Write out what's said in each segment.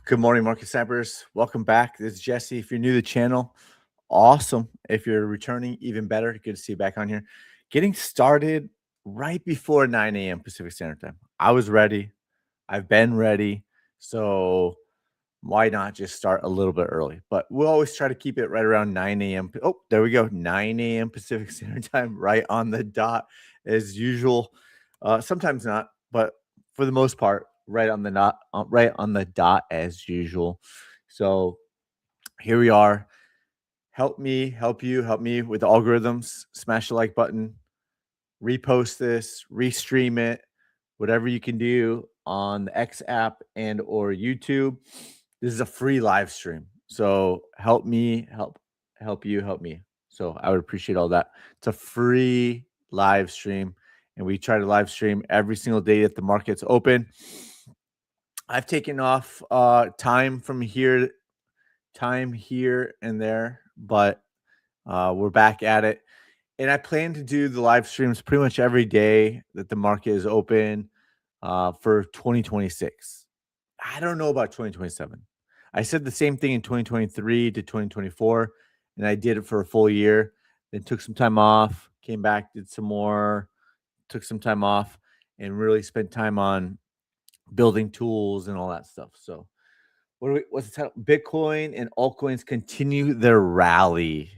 Good morning, market snipers. Welcome back. This is Jesse. If you're new to the channel, awesome. If you're returning, even better. Good to see you back on here. Getting started right before 9 a.m. Pacific Standard Time. I was ready. I've been ready. So why not just start a little bit early? But we'll always try to keep it right around 9 a.m. Oh, there we go. 9 a.m. Pacific Standard Time, right on the dot as usual. Sometimes not, but for the most part, right on the dot as usual. So here we are. Help me, help you, help me with the algorithms. Smash the like button, repost this, restream it, whatever you can do on the X app and or YouTube. This is a free live stream. So help me, help you, help me. So I would appreciate all that. It's a free live stream, and we try to live stream every single day that the market's open. I've taken off time here and there, but we're back at it. And I plan to do the live streams pretty much every day that the market is open for 2026. I don't know about 2027. I said the same thing in 2023 to 2024, and I did it for a full year. Then took some time off, came back, did some more, took some time off, and really spent time on building tools and all that stuff. So, what's the title? Bitcoin and altcoins continue their rally,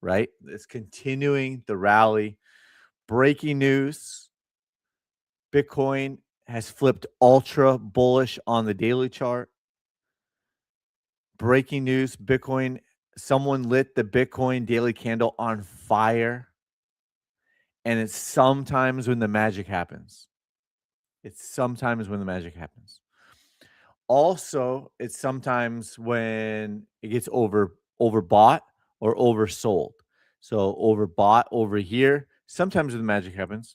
right? It's continuing the rally. Breaking news: Bitcoin has flipped ultra bullish on the daily chart. Breaking news: Bitcoin, someone lit the Bitcoin daily candle on fire. And it's sometimes when the magic happens. It's sometimes when the magic happens. Also, it's sometimes when it gets overbought or oversold. So overbought over here. Sometimes when the magic happens.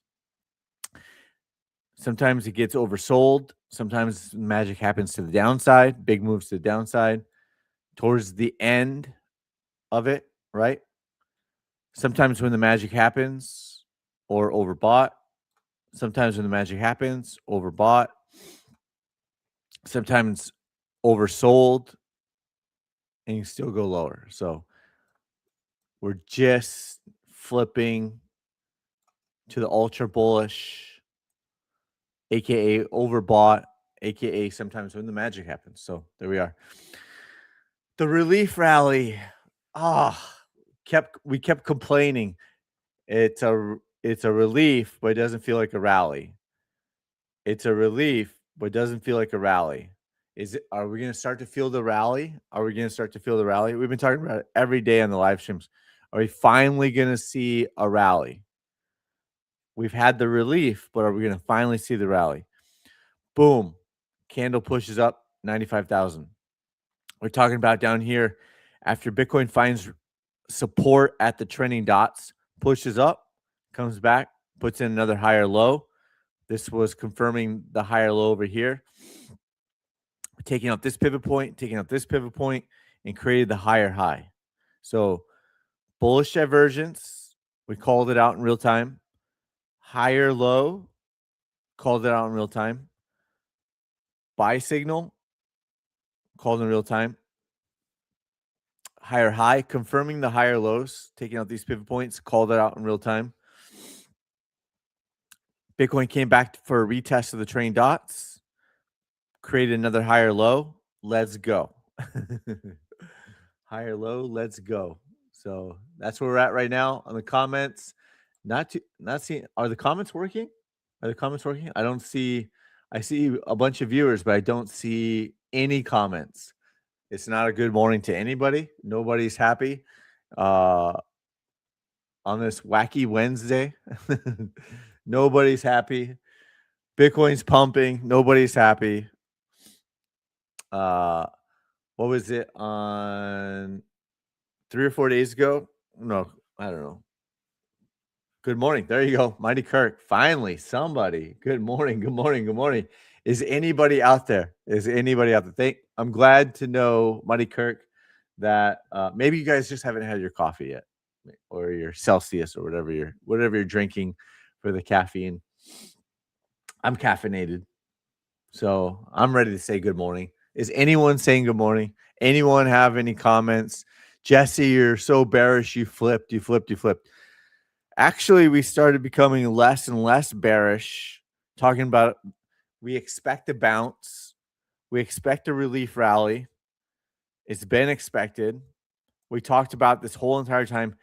Sometimes it gets oversold. Sometimes magic happens to the downside. Big moves to the downside. Towards the end of it, right? Sometimes when the magic happens or overbought. Sometimes when the magic happens, overbought. Sometimes oversold, and you still go lower. So we're just flipping to the ultra bullish, aka overbought, aka sometimes when the magic happens. So there we are. The relief rally. We kept complaining. It's a relief, but it doesn't feel like a rally. It's a relief, but it doesn't feel like a rally. Are we going to start to feel the rally? Are we going to start to feel the rally? We've been talking about it every day on the live streams. Are we finally going to see a rally? We've had the relief, but are we going to finally see the rally? Boom. Candle pushes up 95,000. We're talking about down here after Bitcoin finds support at the trending dots, pushes up, comes back, puts in another higher low. This was confirming the higher low over here. Taking out this pivot point, and created the higher high. So bullish divergence, we called it out in real time. Higher low, called it out in real time. Buy signal, called in real time. Higher high, confirming the higher lows, taking out these pivot points, called it out in real time. Bitcoin came back for a retest of the trailing dots, created another higher low. Let's go. Higher low, let's go. So that's where we're at right now on the comments. Not seeing. Are the comments working? Are the comments working? I see a bunch of viewers, but I don't see any comments. It's not a good morning to anybody. Nobody's happy on this wacky Wednesday. Nobody's happy. Bitcoin's pumping. Nobody's happy. What was it on 3 or 4 days ago? No, I don't know. Good morning. There you go. Mighty Kirk. Finally, somebody. Good morning. Good morning. Good morning. Is anybody out there? I'm glad to know, Mighty Kirk, that maybe you guys just haven't had your coffee yet, or your Celsius, or whatever you're drinking for the caffeine. I'm caffeinated, so I'm ready to say good morning. Is anyone saying good morning? Anyone have any comments? Jesse, you're so bearish. You flipped. You flipped. You flipped. Actually, we started becoming less and less bearish, talking about we expect a bounce. We expect a relief rally. It's been expected. We talked about this whole entire time.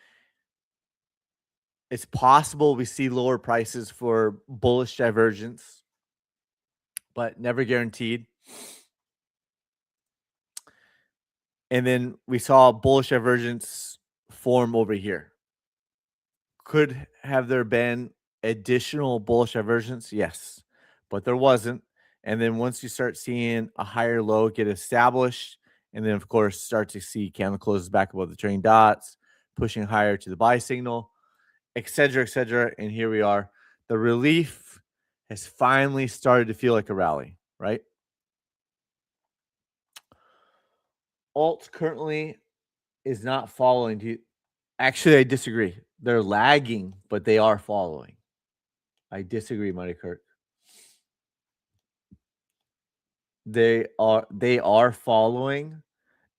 It's possible we see lower prices for bullish divergence, but never guaranteed. And then we saw bullish divergence form over here. Could have there been additional bullish divergence? Yes, but there wasn't. And then once you start seeing a higher low get established, and then of course start to see candle closes back above the trading dots, pushing higher to the buy signal, etc., etc. And here we are. The relief has finally started to feel like a rally, right? Alt currently is not following. Actually, I disagree. They're lagging, but they are following. I disagree, Mighty Kirk. They are following.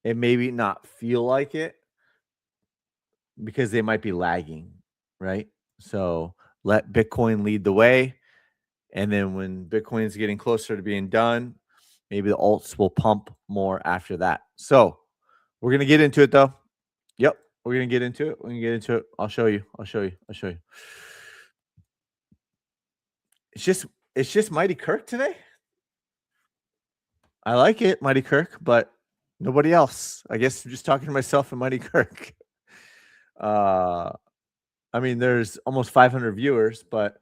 It maybe not feel like it because they might be lagging, right? So let Bitcoin lead the way. And then when Bitcoin is getting closer to being done, maybe the alts will pump more after that. So we're gonna get into it though. Yep, we're gonna get into it. We're gonna get into it. I'll show you. I'll show you. I'll show you. It's just Mighty Kirk today. I like it, Mighty Kirk, but nobody else. I guess I'm just talking to myself and Mighty Kirk. I mean, there's almost 500 viewers, but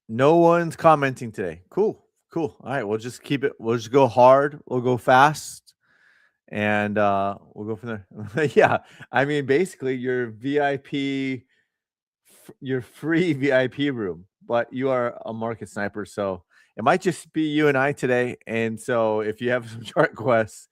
no one's commenting today. Cool. All right, we'll just keep it. We'll just go hard. We'll go fast, and we'll go from there. Yeah, I mean, basically, your VIP, your free VIP room, but you are a market sniper, so it might just be you and I today. And so, if you have some chart requests,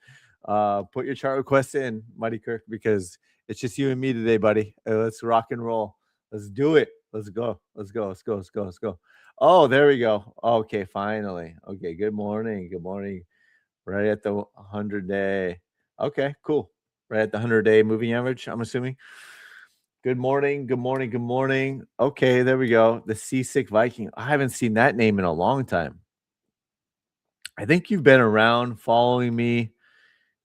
put your chart requests in, Mighty Kirk, because it's just you and me today, buddy. Let's rock and roll. Let's do it. Let's go. Let's go. Let's go. Let's go. Let's go. Oh, there we go. Okay, finally. Okay, good morning. Good morning. Right at the 100-day. Okay, cool. Right at the 100-day moving average, I'm assuming. Good morning. Good morning. Good morning. Okay, there we go. The Seasick Viking. I haven't seen that name in a long time. I think you've been around following me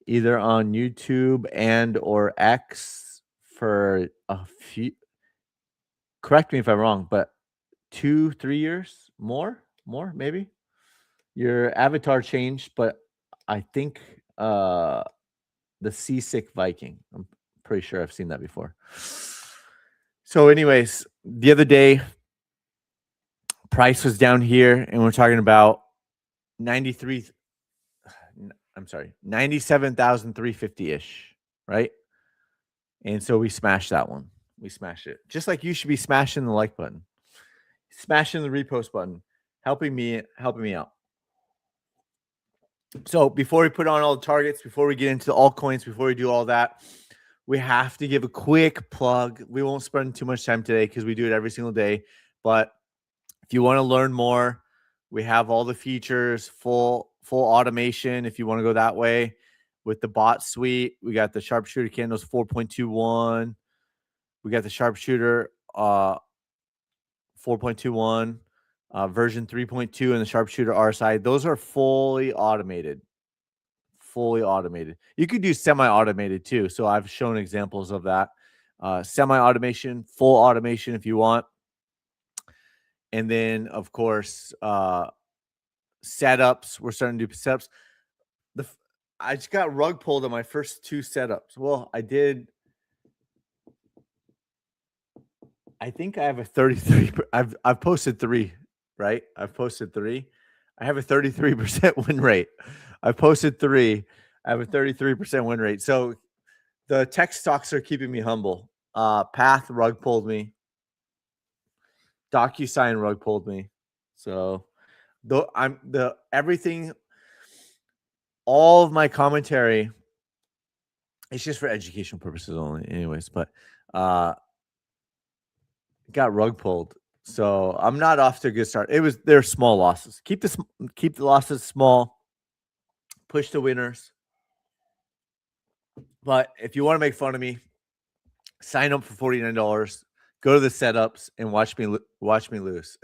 either on YouTube and or X for a few, correct me if I'm wrong, but 2-3 years more maybe. Your avatar changed, but I think the Seasick Viking, I'm pretty sure I've seen that before. So anyways, the other day price was down here and we're talking about 97,350-ish, right? And so we smashed that one. We smashed it. Just like you should be smashing the like button, smashing the repost button, helping me out. So before we put on all the targets, before we get into the altcoins, before we do all that, we have to give a quick plug. We won't spend too much time today because we do it every single day. But if you want to learn more, we have all the features, full automation. If you want to go that way with the bot suite, we got the sharpshooter candles 4.21. We got the sharpshooter 4.21, version 3.2, and the sharpshooter RSI. Those are fully automated. You could do semi-automated too. So I've shown examples of that. Semi-automation, full automation if you want. And then, of course, setups. We're starting to do setups. I just got rug pulled on my first 2 setups. Well, I did. I think I have a 33. I've posted 3, right? I've posted 3. I have a 33% win rate. I've posted 3. I have a 33% win rate. So the tech stocks are keeping me humble. Path rug pulled me. DocuSign rug pulled me. So everything, all of my commentary, it's just for educational purposes only, anyways. But got rug pulled. So I'm not off to a good start. They're small losses. Keep the losses small. push the winners. But if you want to make fun of me, sign up for $49. Go to the setups and watch me lose.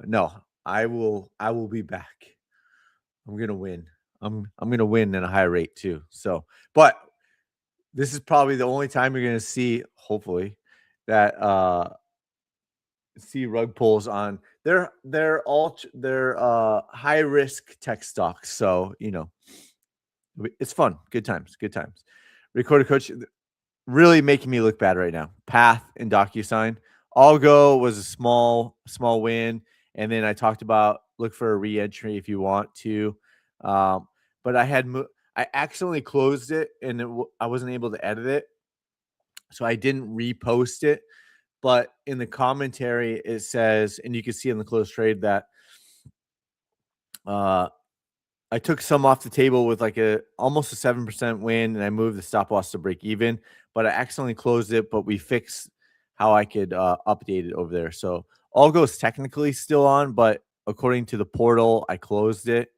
No, I will be back. I'm gonna win. I'm gonna win at a high rate too. So, but this is probably the only time you're gonna see, hopefully, that see rug pulls on. They're high risk tech stocks. So it's fun. Good times. Good times. Recorded coach really making me look bad right now. Path and DocuSign. Algo was a small win, and then I talked about look for a re-entry if you want to. But I accidentally closed it, and I wasn't able to edit it, so I didn't repost it. But in the commentary, it says, and you can see in the closed trade that I took some off the table with like almost a 7% win, and I moved the stop loss to break even, but I accidentally closed it, but we fixed how I could update it over there. So Algo is technically still on, but according to the portal, I closed it.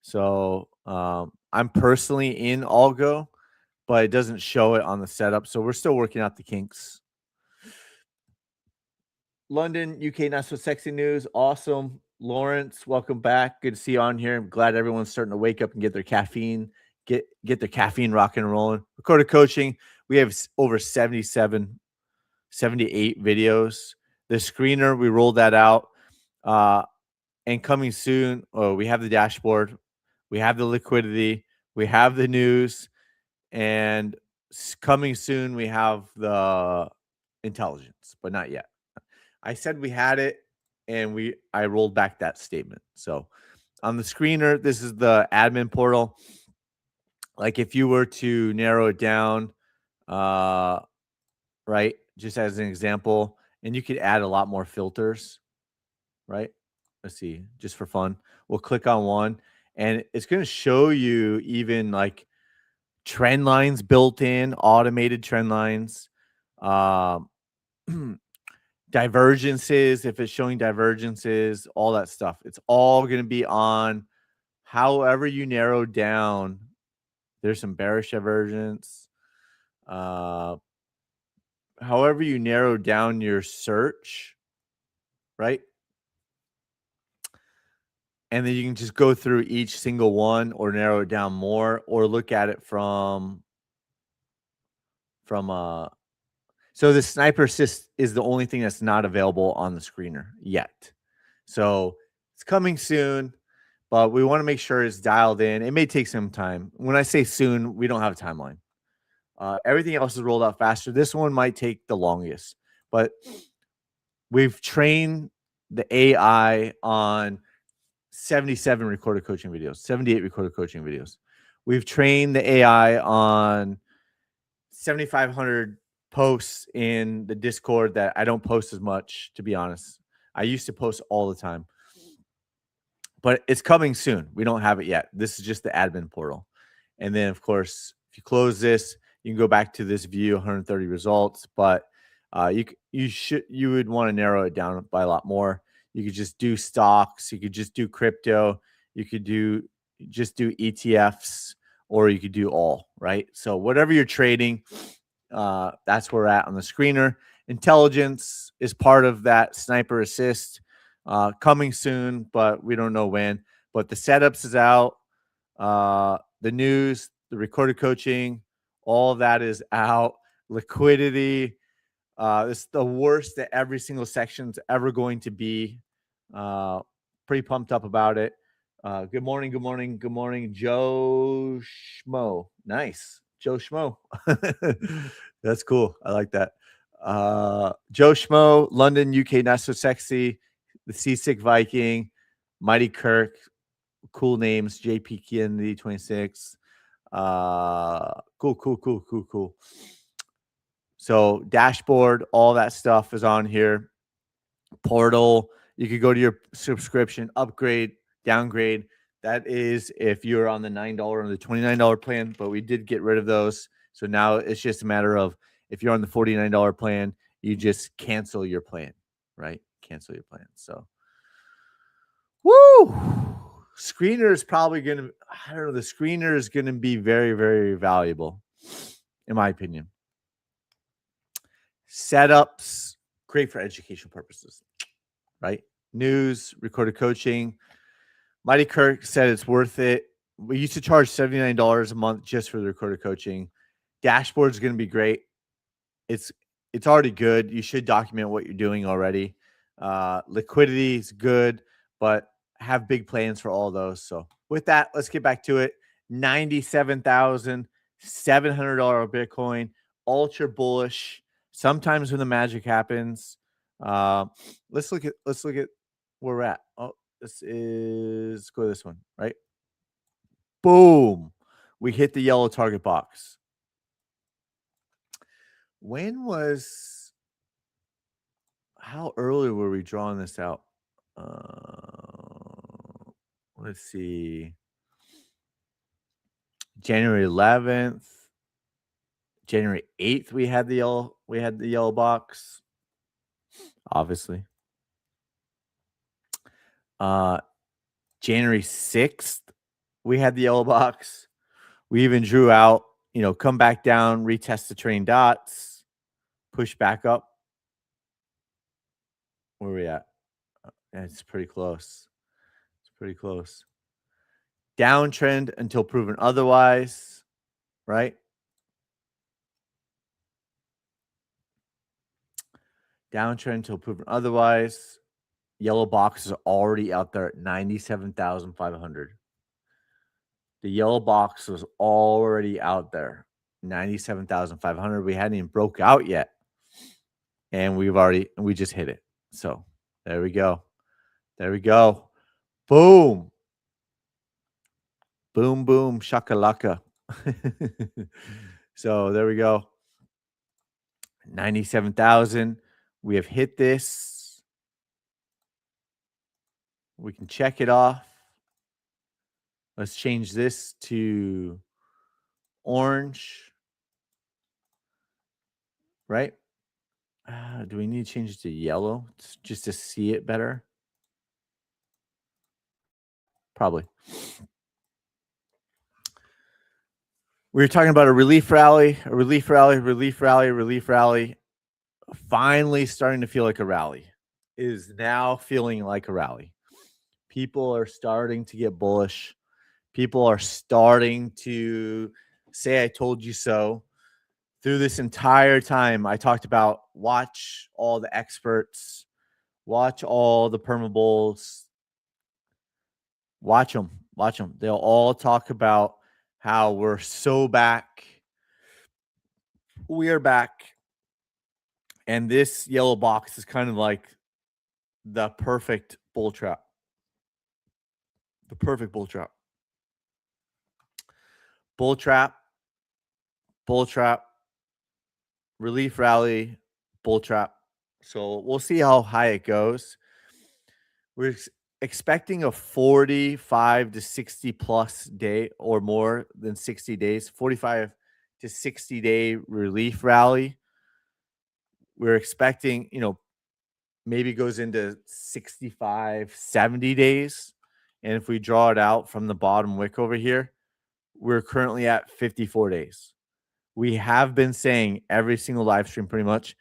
So I'm personally in Algo, but it doesn't show it on the setup. So we're still working out the kinks. London, UK, not so sexy news. Awesome. Lawrence, welcome back. Good to see you on here. I'm glad everyone's starting to wake up and get their caffeine, get their caffeine rocking and rolling. Recorded coaching. We have over 78 videos. The screener, we rolled that out. And coming soon, we have the dashboard. We have the liquidity. We have the news. And coming soon, we have the intelligence, but not yet. I said we had it, and I rolled back that statement. So on the screener, this is the admin portal. Like if you were to narrow it down, right, just as an example, and you could add a lot more filters, right? Let's see, just for fun. We'll click on one, and it's going to show you even like trend lines built in, automated trend lines. Divergences, if it's showing divergences, all that stuff. It's all going to be on however you narrow down. There's some bearish divergence. However you narrow down your search, right? And then you can just go through each single one or narrow it down more or look at it from so the sniper assist is the only thing that's not available on the screener yet. So it's coming soon, but we want to make sure it's dialed in. It may take some time. When I say soon, we don't have a timeline. Everything else is rolled out faster. This one might take the longest, but we've trained the AI on 77 recorded coaching videos, 78 recorded coaching videos. We've trained the AI on 7,500 posts in the Discord that I don't post as much, to be honest. I used to post all the time, but it's coming soon. We don't have it yet. This is just the admin portal. And then, of course, if you close this, you can go back to this view 130 results, but you would want to narrow it down by a lot more. You could just do stocks. You could just do crypto. You could just do ETFs, or you could do all, right? So whatever you're trading, that's where we're at on the screener. Intelligence is part of that sniper assist, coming soon, but we don't know when. But the setups is out. The news, the recorded coaching, all of that is out. Liquidity. This is the worst that every single section's ever going to be. Pretty pumped up about it. Good morning, Joe Schmo. Nice. Joe Schmo. That's cool. I like that. Joe Schmo, London, UK, not so sexy. The Seasick Viking, Mighty Kirk, cool names. JP Kennedy 26. Cool. So dashboard, all that stuff is on here. Portal, you could go to your subscription, upgrade, downgrade. That is if you're on the $9 or the $29 plan, but we did get rid of those. So now it's just a matter of if you're on the $49 plan, you just cancel your plan, right? Cancel your plan. So, woo! Screener is probably going to, I don't know, the screener is going to be very, very valuable, in my opinion. Setups, great for education purposes, right? News, recorded coaching. Mighty Kirk said it's worth it. We used to charge $79 a month just for the recorded coaching. Dashboard is going to be great. It's already good. You should document what you're doing already. Liquidity is good, but have big plans for all those. So with that, let's get back to it. $97,700 Bitcoin, ultra bullish. Sometimes when the magic happens, let's look at where we're at. Oh, let's go to this one, right? Boom. We hit the yellow target box. How early were we drawing this out? Let's see. January 11th, January 8th, we had the yellow box. Obviously. January 6th, we had the yellow box. We even drew out, come back down, retest the trailing dots, push back up. Where are we at? It's pretty close. Downtrend until proven otherwise, right? Downtrend until proven otherwise. Yellow box is already out there at 97,500. The yellow box was already out there, 97,500. We hadn't even broke out yet, and we just hit it. So there we go. Boom, boom, boom, shakalaka. So there we go. 97,000. We have hit this. We can check it off. Let's change this to orange, right? Do we need to change it to yellow just to see it better? Probably. We were talking about a relief rally. Finally starting to feel like a rally. Is now feeling like a rally. People are starting to get bullish. People are starting to say, I told you so. Through this entire time, I talked about watch all the experts, watch all the permabulls, watch them. They'll all talk about how we're so back. We are back. And this yellow box is kind of like the perfect bull trap. Bull trap, relief rally, bull trap. So we'll see how high it goes. We're expecting a 45 to 60 plus day or more than 60 days, 45 to 60 day relief rally. We're expecting, maybe goes into 65, 70 days. And if we draw it out from the bottom wick over here, we're currently at 54 days. We have been saying every single live stream pretty much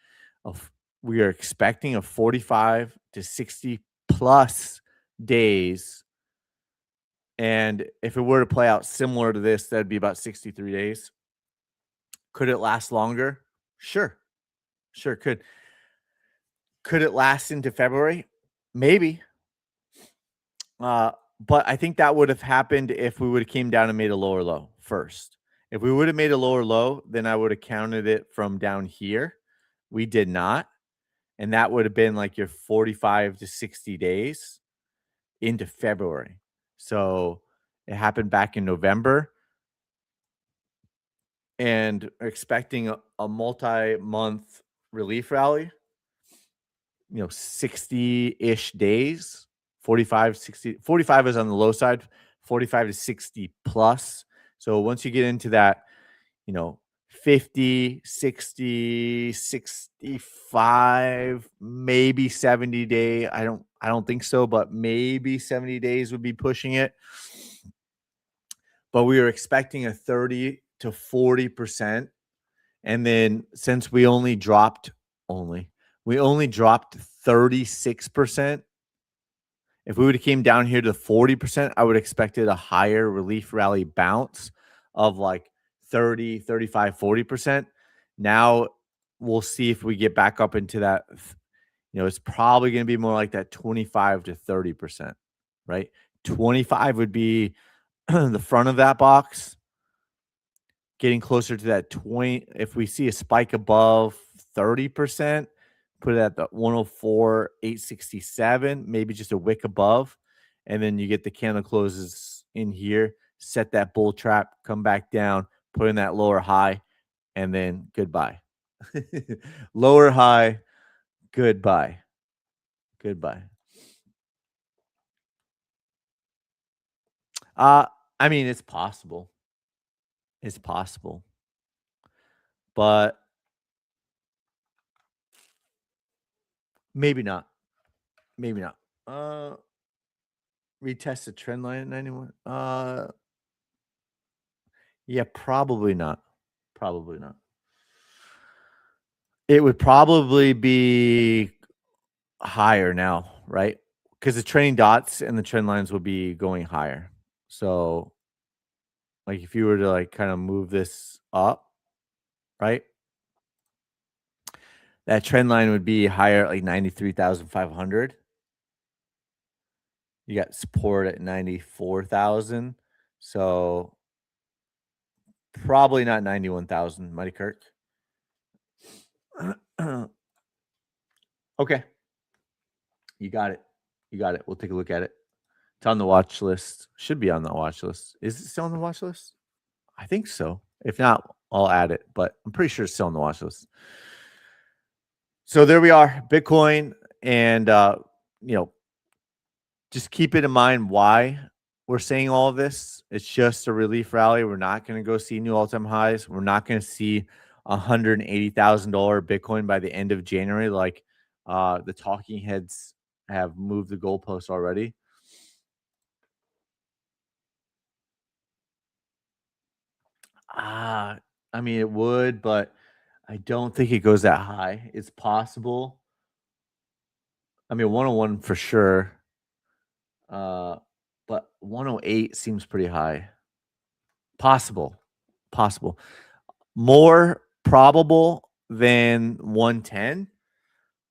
we are expecting a 45 to 60 plus days. And if it were to play out similar to this, that'd be about 63 days. Could it last longer? Sure, could. Could it last into February? Maybe. But I think that would have happened if we would have came down and made a lower low first. If we would have made a lower low, then I would have counted it from down here. We did not. And that would have been like your 45 to 60 days into February. So it happened back in November. And expecting a multi-month relief rally, 60-ish days, 45, 60, 45 is on the low side, 45 to 60 plus. So once you get into that, 50, 60, 65, maybe 70 day. I I don't think so, but maybe 70 days would be pushing it. But we were expecting a 30 to 40%. And then since we only dropped 36%. If we would have came down here to 40%, I would have expected a higher relief rally bounce of like 30, 35, 40%. Now we'll see if we get back up into that. It's probably going to be more like that 25 to 30%, right? 25 would be the front of that box, getting closer to that 20. If we see a spike above 30%, put it at the 104,867, maybe just a wick above. And then you get the candle closes in here, set that bull trap, come back down, put in that lower high, and then goodbye. Lower high, goodbye. Goodbye. Uh, I mean, it's possible. It's possible. But maybe not. Maybe not. Retest the trend line at 91. Yeah, probably not. Probably not. It would probably be higher now, right? Because the training dots and the trend lines will be going higher. So, like, if you were to like kind of move this up, right? That trend line would be higher at like 93,500. You got support at 94,000. So probably not 91,000, Mighty Kirk. Okay. You got it. You got it. We'll take a look at it. It's on the watch list. Should be on the watch list. Is it still on the watch list? I think so. If not, I'll add it, but I'm pretty sure it's still on the watch list. So there we are, Bitcoin, and just keep it in mind why we're saying all of this. It's just a relief rally. We're not going to go see new all-time highs. We're not going to see $180,000 Bitcoin by the end of January, like the talking heads have moved the goalposts already. I mean, it would, but I don't think it goes that high. It's possible. I mean, 101 for sure. But 108 seems pretty high. Possible. Possible. More probable than 110,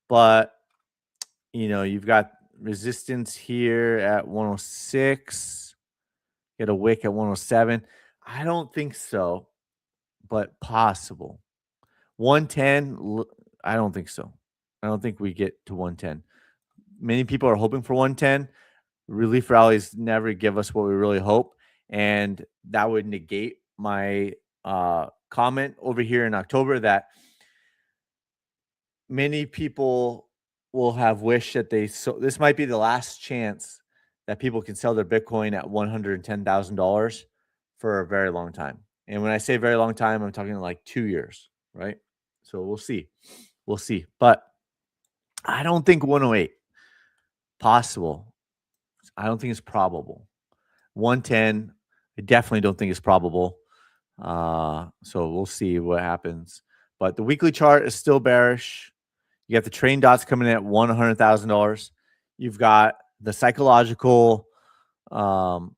but you've got resistance here at 106. Get a wick at 107. I don't think so, but possible. 110, I don't think so. I don't think we get to 110. Many people are hoping for 110. Relief rallies never give us what we really hope, and that would negate my comment over here in October that many people will have wished that this might be the last chance that people can sell their Bitcoin at $110,000 for a very long time. And when I say very long time, I'm talking like 2 years, right? So we'll see. We'll see. But I don't think 108 possible. I don't think it's probable. 110, I definitely don't think it's probable. So we'll see what happens. But the weekly chart is still bearish. You got the train dots coming in at $100,000. You've got the psychological number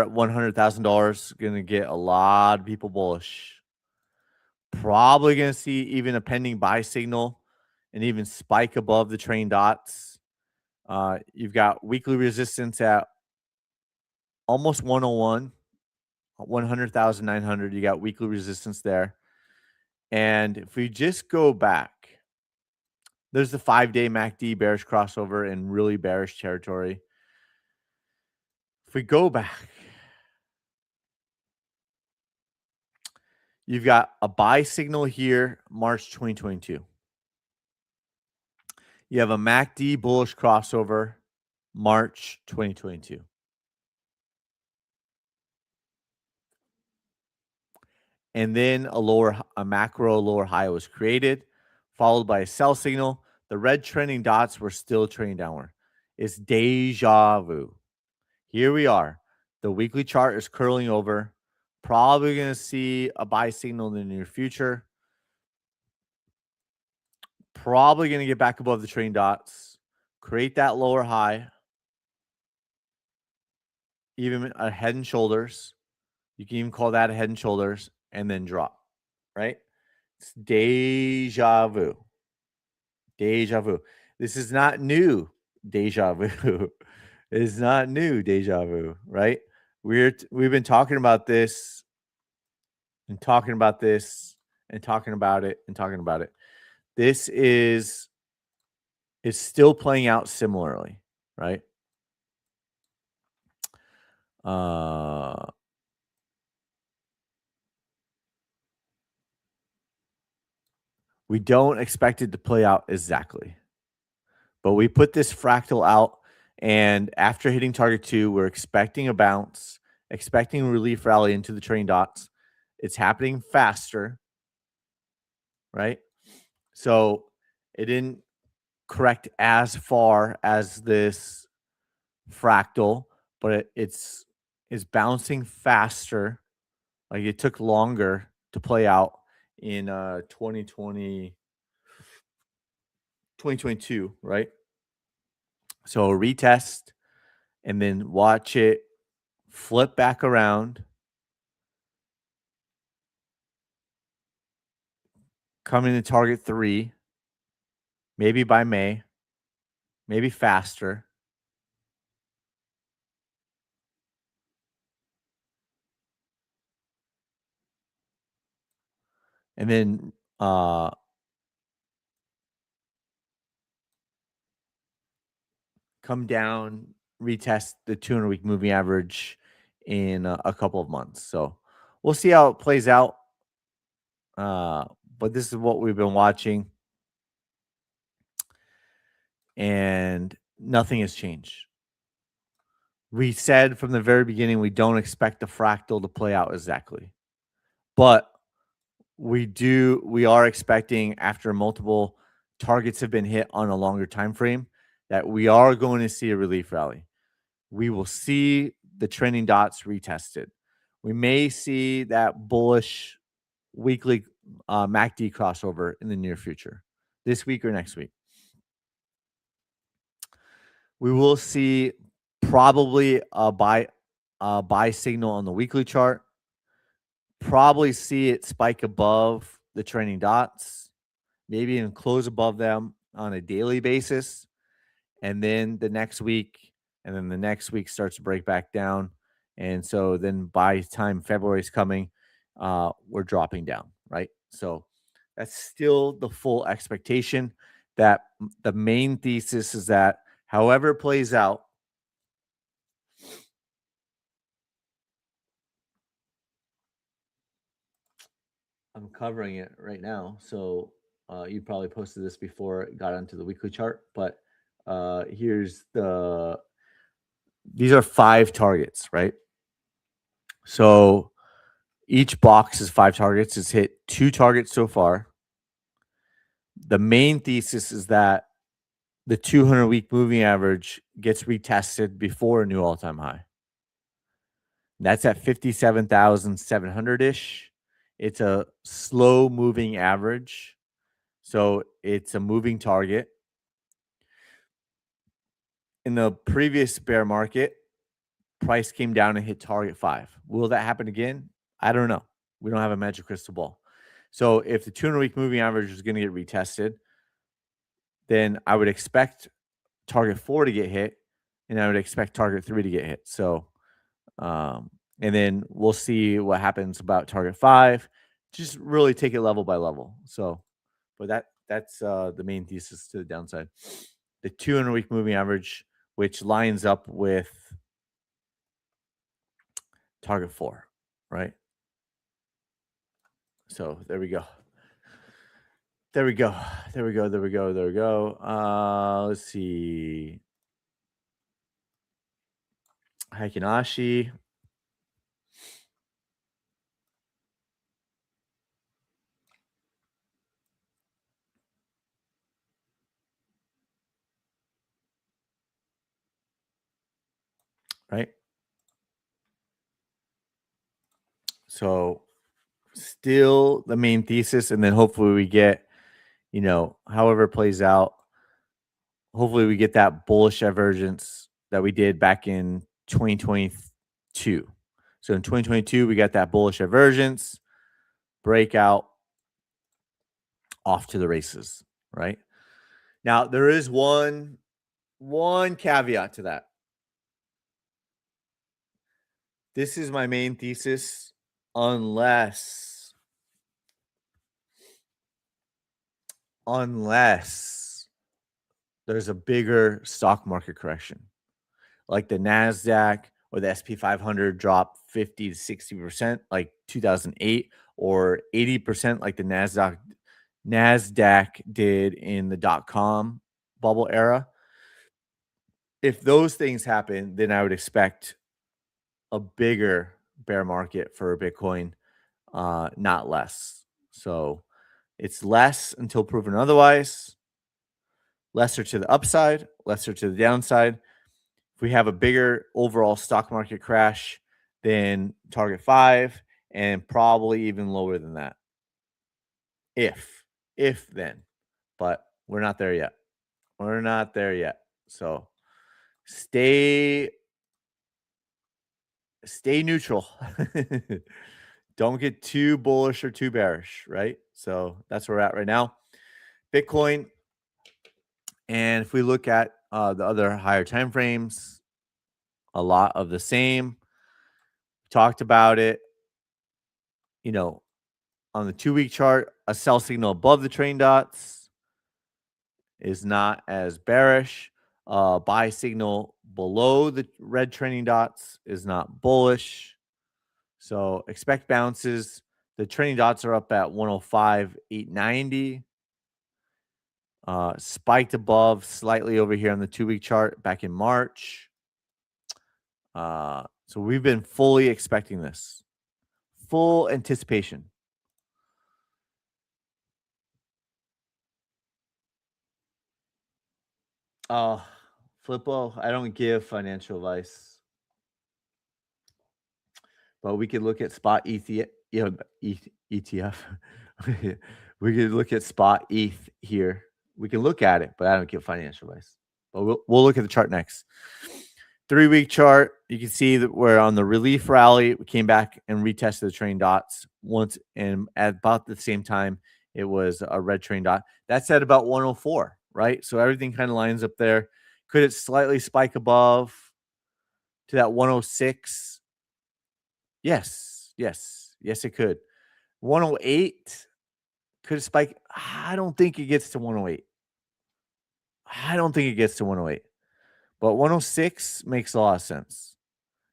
at $100,000. Going to get a lot of people bullish. Probably going to see even a pending buy signal and even spike above the train dots. You've got weekly resistance at almost 101, 100,900. You got weekly resistance there. And if we just go back, there's the 5-day MACD bearish crossover in really bearish territory. If we go back, you've got a buy signal here, March 2022. You have a MACD bullish crossover, March 2022. And then a macro lower high was created, followed by a sell signal, The red trending dots were still trending downward. It's deja vu. Here we are. The weekly chart is curling over. Probably going to see a buy signal in the near future. Probably going to get back above the trending dots, create that lower high, even a head and shoulders. You can even call that a head and shoulders, and then drop, right? It's deja vu. Deja vu. This is not new deja vu. It's not new deja vu, right? We've been talking about this and talking about this and talking about it and talking about it. This is still playing out similarly, right? We don't expect it to play out exactly, but we put this fractal out, and after hitting target 2, we're expecting a bounce, expecting a relief rally into the trailing dots. It's happening faster, right? So it didn't correct as far as this fractal, but it's bouncing faster. Like it took longer to play out in 2022, right? So retest and then watch it flip back around, come into target 3, maybe by May, maybe faster. And then come down, retest the 200-week moving average in a couple of months. So we'll see how it plays out. But this is what we've been watching, and nothing has changed. We said from the very beginning we don't expect the fractal to play out exactly, but we are expecting, after multiple targets have been hit on a longer time frame, that we are going to see a relief rally. We will see the trending dots retested. We may see that bullish weekly MACD crossover in the near future, this week or next week. We will see probably a buy signal on the weekly chart. Probably see it spike above the trending dots, maybe even close above them on a daily basis. And then the next week, and then the next week starts to break back down. And so then by the time February is coming, we're dropping down, right? So that's still the full expectation. That the main thesis is that however it plays out, I'm covering it right now. So you probably posted this before it got onto the weekly chart, but these are 5 targets, right? So each box is 5 targets. It's hit 2 targets so far. The main thesis is that the 200-week moving average gets retested before a new all-time high. That's at 57,700-ish. It's a slow moving average. So it's a moving target. In the previous bear market, price came down and hit target 5. Will that happen again? I don't know. We don't have a magic crystal ball. So if the 200-week moving average is going to get retested, then I would expect target 4 to get hit, and I would expect target 3 to get hit. So, and then we'll see what happens about target 5. Just really take it level by level. So, but that's the main thesis to the downside. The 200-week moving average, which lines up with target 4, right? So there we go. There we go. There we go. There we go. There we go. Let's see. Haikinashi. right? So still the main thesis, and then hopefully we get, however it plays out, hopefully we get that bullish divergence that we did back in 2022. So in 2022, we got that bullish divergence, breakout, off to the races, right? Now there is one caveat to that. This is my main thesis, unless there's a bigger stock market correction, like the Nasdaq or the SP 500 drop 50 to 60%, like 2008, or 80%, like the Nasdaq did in the .com bubble era. If those things happen, then I would expect a bigger bear market for Bitcoin, not less. So it's less until proven otherwise, lesser to the upside, lesser to the downside. If we have a bigger overall stock market crash, then target 5, and probably even lower than that. If then, but we're not there yet. We're not there yet. So stay neutral. Don't get too bullish or too bearish, right? So that's where we're at right now. Bitcoin, and if we look at the other higher time frames, a lot of the same. Talked about it, on the 2-week chart, a sell signal above the trailing dots is not as bearish. Buy signal below the red trailing dots is not bullish. So expect bounces. The trailing dots are up at 105,890. Spiked above slightly over here on the 2-week chart back in March. So we've been fully expecting this. Full anticipation. Flippo, I don't give financial advice, but we could look at spot ETF. ETF. We could look at spot ETH here. We can look at it, but I don't give financial advice. But we'll look at the chart next. 3-week chart, you can see that we're on the relief rally. We came back and retested the trailing dots once, and at about the same time, it was a red trailing dot. That's at about 104, right? So everything kind of lines up there. Could it slightly spike above to that 106? Yes, it could. 108, could it spike? I don't think it gets to 108. I don't think it gets to 108. But 106 makes a lot of sense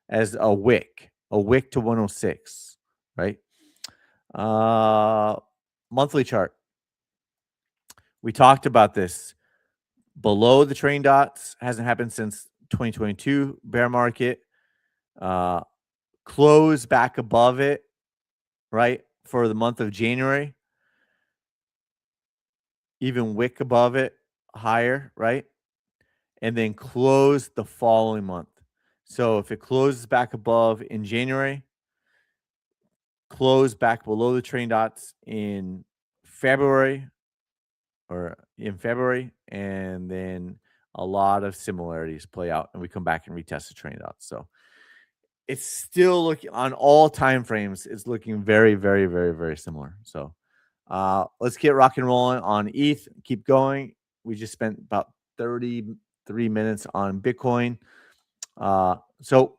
as a wick to 106, right? Monthly chart. We talked about this. Below the trailing dots, hasn't happened since 2022 bear market. Close back above it, right, for the month of January. Even wick above it, higher, right? And then close the following month. So if it closes back above in January, close back below the trailing dots in February, and then a lot of similarities play out, and we come back and retest the trailing dots. So it's still looking on all time frames. It's looking very, very, very, very similar. So let's get rock and rolling on ETH. Keep going. We just spent about 33 minutes on Bitcoin. So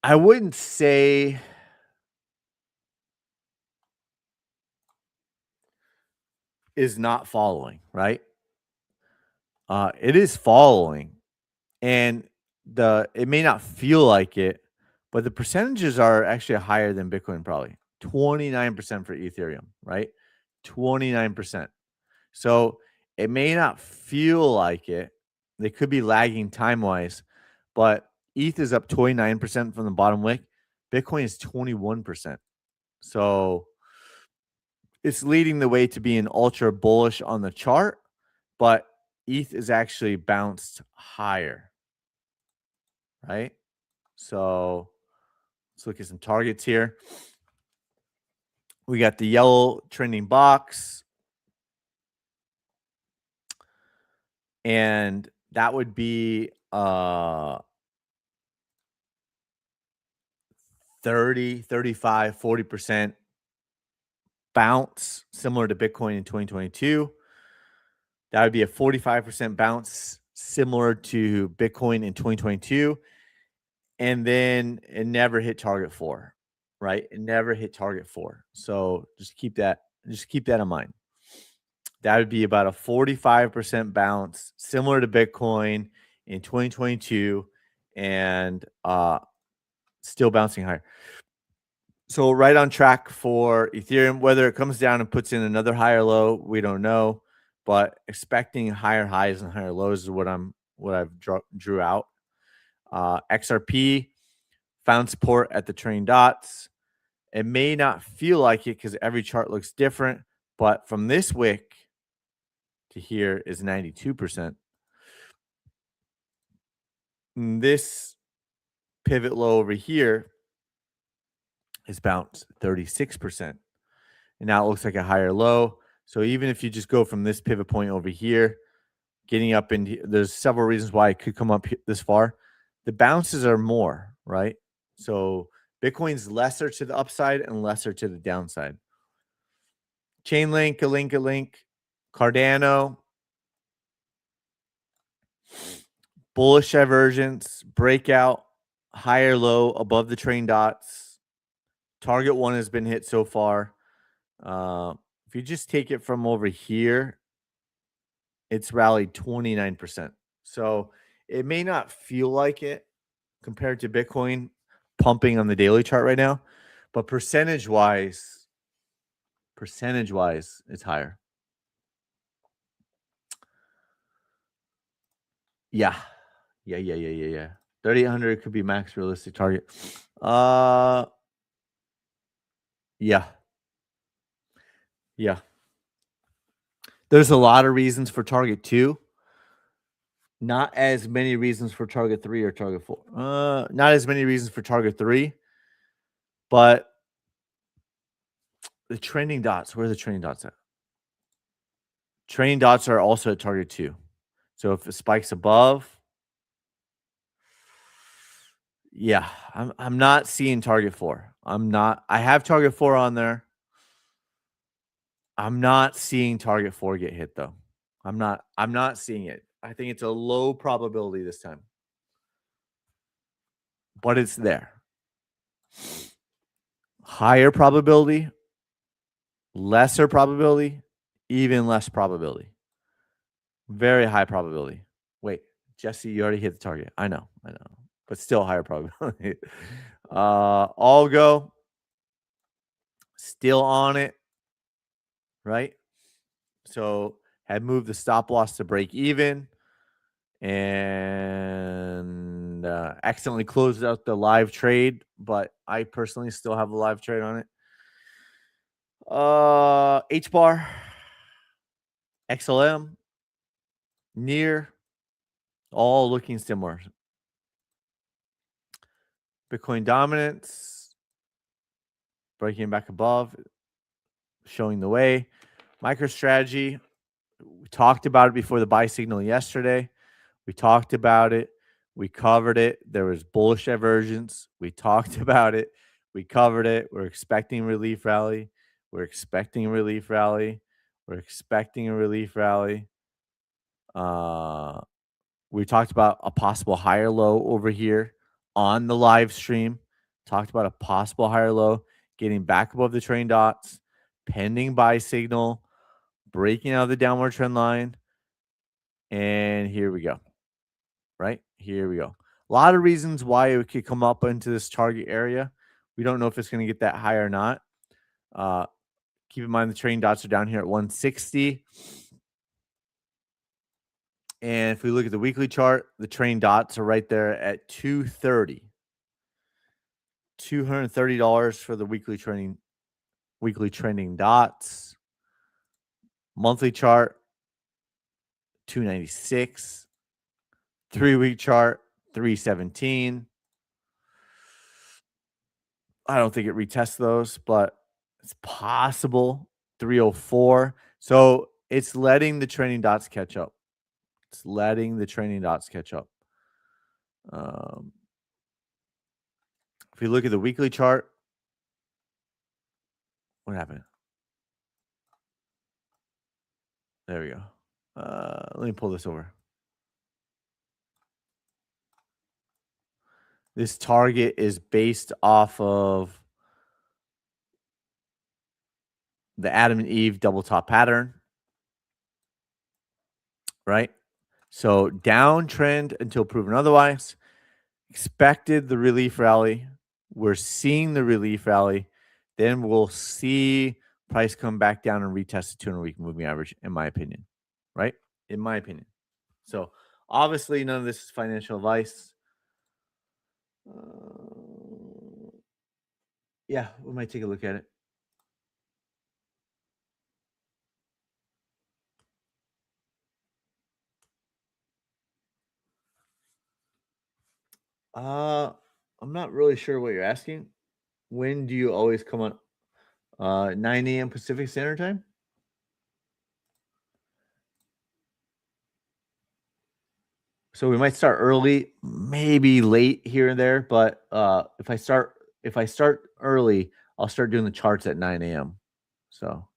I wouldn't say is not following, right? It is following, and it may not feel like it, but the percentages are actually higher than Bitcoin, probably 29% for Ethereum, right? 29%. So it may not feel like it. They could be lagging time wise, but ETH is up 29% from the bottom wick. Bitcoin is 21%. So it's leading the way to being ultra bullish on the chart, but ETH is actually bounced higher. right? So let's look at some targets here. We got the yellow trending box, and that would be 30, 35, 40% bounce, similar to Bitcoin in 2022. That would be a 45% bounce, similar to Bitcoin in 2022. And then it never hit target 4, right? It never hit target 4. So just keep that in mind. That would be about a 45% bounce, similar to Bitcoin in 2022, and still bouncing higher. So right on track for Ethereum. Whether it comes down and puts in another higher low, we don't know. But expecting higher highs and higher lows is what I've drew out. XRP found support at the trailing dots. It may not feel like it because every chart looks different, but from this wick to here is 92%. And this pivot low over here is bounced 36%. And now it looks like a higher low. So even if you just go from this pivot point over here, getting up in, there's several reasons why it could come up this far. The bounces are more, right? So Bitcoin's lesser to the upside and lesser to the downside. Chainlink, a link, Cardano, bullish divergence, breakout, higher low above the trailing dots. Target 1 has been hit so far. If you just take it from over here, it's rallied 29%. So it may not feel like it compared to Bitcoin pumping on the daily chart right now, but percentage-wise, it's higher. Yeah. 3,800 could be max realistic target. Yeah. There's a lot of reasons for target 2. Not as many reasons for target 3 or target 4. Not as many reasons for target 3, but the trending dots, where are the trending dots at? Trending dots are also at target 2. So if it spikes above, yeah, I'm not seeing target 4. I have target 4 on there. I'm not seeing target 4 get hit though. I'm not seeing it. I think it's a low probability this time. But it's there. Higher probability, lesser probability, even less probability. Very high probability. Wait, Jesse, you already hit the target. I know. But still higher probability. Algo, still on it, right? So had moved the stop loss to break even and accidentally closed out the live trade, but I personally still have a live trade on it. HBAR, XLM, near, all looking similar. Bitcoin dominance, breaking back above, showing the way. MicroStrategy, we talked about it before the buy signal yesterday. We talked about it. We covered it. There was bullish divergence. We talked about it. We covered it. We're expecting relief rally. We're expecting a relief rally. We're expecting a relief rally. We talked about a possible higher low over here on the live stream. Talked about a possible higher low, getting back above the trailing dots, pending buy signal, breaking out of the downward trend line. And here we go. Right? Here we go. A lot of reasons why it could come up into this target area. We don't know if it's going to get that high or not. Keep in mind the trailing dots are down here at 160. And if we look at the weekly chart, the trailing dots are right there at 230. $230 for the weekly trending dots. Monthly chart, 296. 3-week chart, 317. I don't think it retests those, but it's possible. 304. So it's letting the training dots catch up. It's letting the training dots catch up. Um, if you look at the weekly chart, what happened? There we go. Let me pull this over. This target is based off of the Adam and Eve double top pattern, right? So downtrend until proven otherwise. Expected the relief rally. We're seeing the relief rally. Then we'll see price come back down and retest the 200-week moving average, in my opinion, right? In my opinion. So obviously, none of this is financial advice. Yeah, we might take a look at it. I'm not really sure what you're asking. When do you always come on? 9 a.m. Pacific Standard Time? So we might start early, maybe late here and there, but if I start early, I'll start doing the charts at 9 a.m. So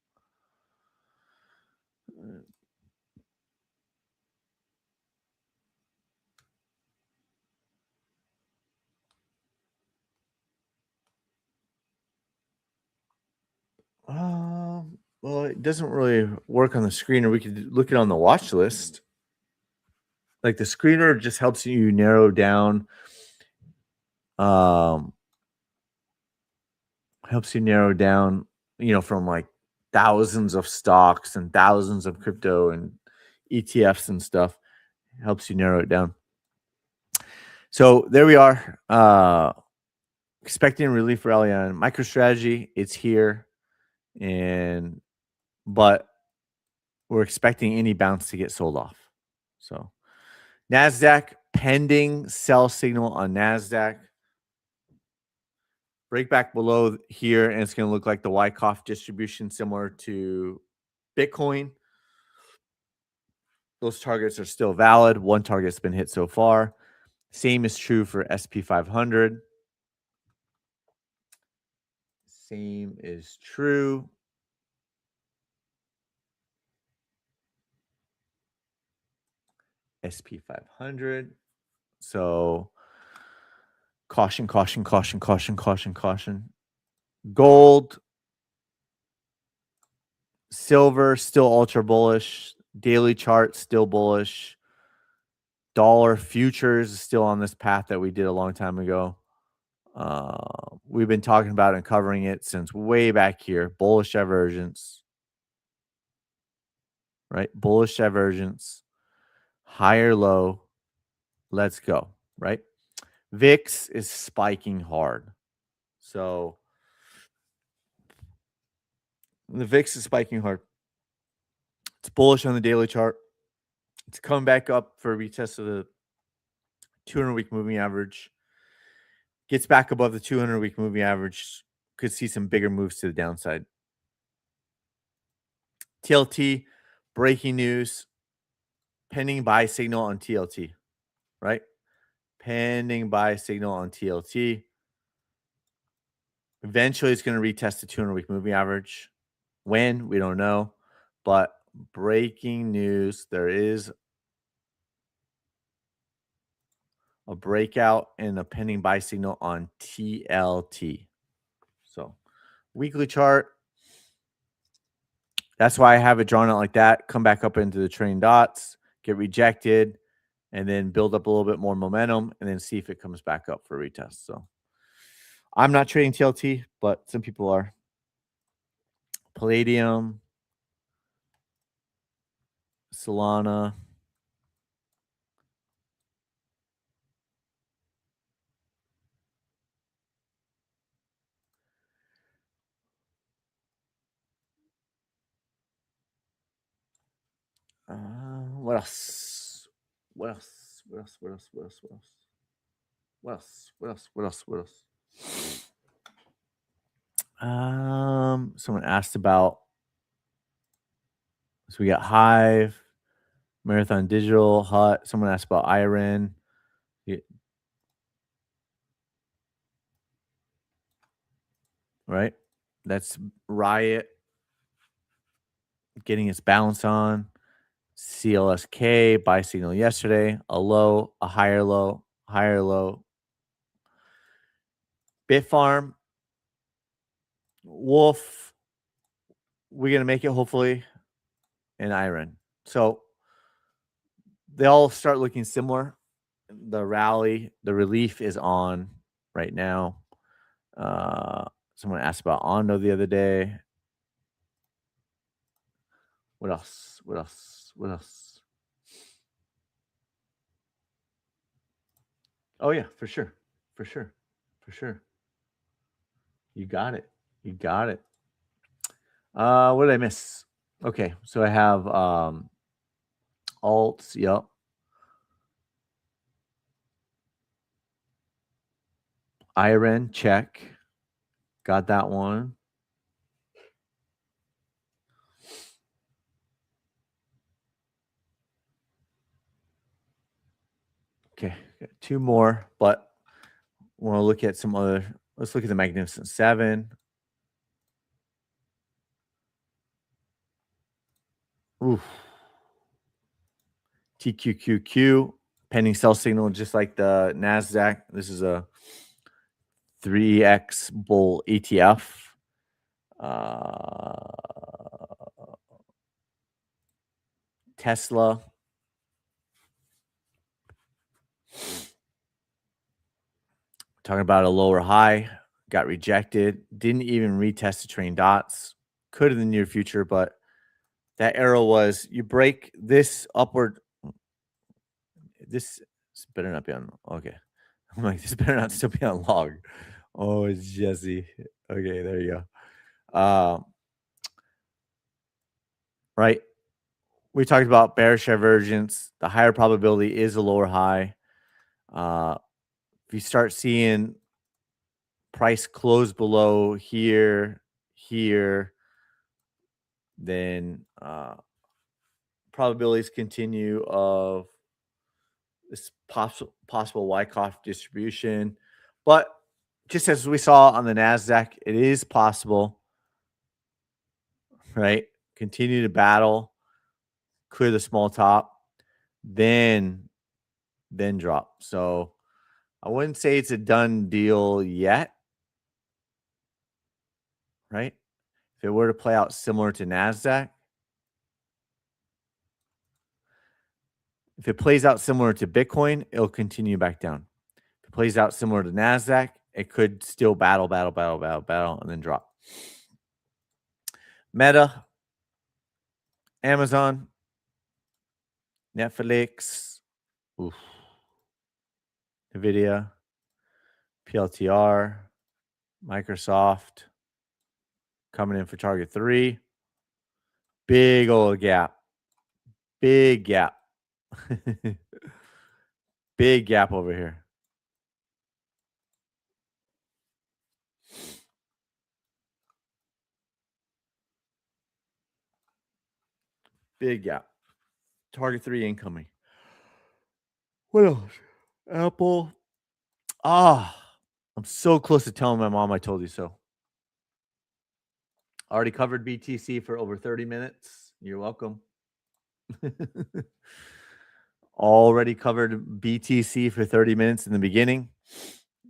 well, it doesn't really work on the screen, or we could look it on the watch list. Like the screener just helps you narrow down, from like thousands of stocks and thousands of crypto and ETFs and stuff. It helps you narrow it down. So there we are. Expecting relief rally on MicroStrategy. It's here, but we're expecting any bounce to get sold off. So NASDAQ, pending sell signal on NASDAQ. Break back below here, and it's going to look like the Wyckoff distribution, similar to Bitcoin. Those targets are still valid. One target's been hit so far. Same is true for SP 500. Same is true. SP 500. So caution, caution, caution, caution, caution, caution. Gold, silver, still ultra bullish. Daily chart, still bullish. Dollar futures is still on this path that we did a long time ago. We've been talking about and covering it since way back here. Bullish divergence, right? Bullish divergence, higher low. Let's go, right? VIX is spiking hard. So the VIX is spiking hard. It's bullish on the daily chart. It's coming back up for a retest of the 200-week moving average. Gets back above the 200-week moving average. Could see some bigger moves to the downside. TLT, breaking news. Pending buy signal on TLT, right? Pending buy signal on TLT. Eventually, it's going to retest the 200-week moving average. When? We don't know. But breaking news, there is a breakout and a pending buy signal on TLT. So weekly chart. That's why I have it drawn out like that. Come back up into the trailing dots, get rejected, and then build up a little bit more momentum, and then see if it comes back up for a retest. So I'm not trading TLT, but some people are. Palladium, Solana. What else? What else? What else? What else? What else? What else? What else? What else? What else? What else? Someone asked about. So we got Hive, Marathon Digital, Hut. Someone asked about Iron. Right? That's Riot getting its balance on. CLSK buy signal yesterday. A low, a higher low, higher low. Bitfarm, Wolf. We're gonna make it hopefully, and Iron. So they all start looking similar. The rally, the relief is on right now. Someone asked about Ondo the other day. What else? What else? What else? Oh yeah, for sure. For sure. For sure. You got it. You got it. What did I miss? Okay, so I have alts, yep. Iron, check. Got that one. Okay, got two more, but want to look at some other. Let's look at the Magnificent Seven. Oof. TQQQ, pending sell signal, just like the NASDAQ. This is a 3X bull ETF. Tesla. Talking about a lower high, got rejected, didn't even retest the train dots. Could in the near future, but that arrow was you break this upward. This better not be on. Okay. I'm like, this better not still be on log. Oh, it's Jesse. Okay, there you go. Right. We talked about bearish divergence. The higher probability is a lower high. If you start seeing price close below here, then probabilities continue of this possible Wyckoff distribution. But just as we saw on the NASDAQ, it is possible, right? Continue to battle, clear the small top, then drop. So I wouldn't say it's a done deal yet, right? If it were to play out similar to NASDAQ, if it plays out similar to Bitcoin, it'll continue back down. If it plays out similar to NASDAQ, it could still battle, and then drop. Meta, Amazon, Netflix, oof, NVIDIA, PLTR, Microsoft coming in for target 3. Big old gap. Big gap. Big gap over here. Big gap. Target 3 incoming. What else? Apple. I'm so close to telling my mom I told you so. Already covered BTC for over 30 minutes. You're welcome. Already covered BTC for 30 minutes in the beginning.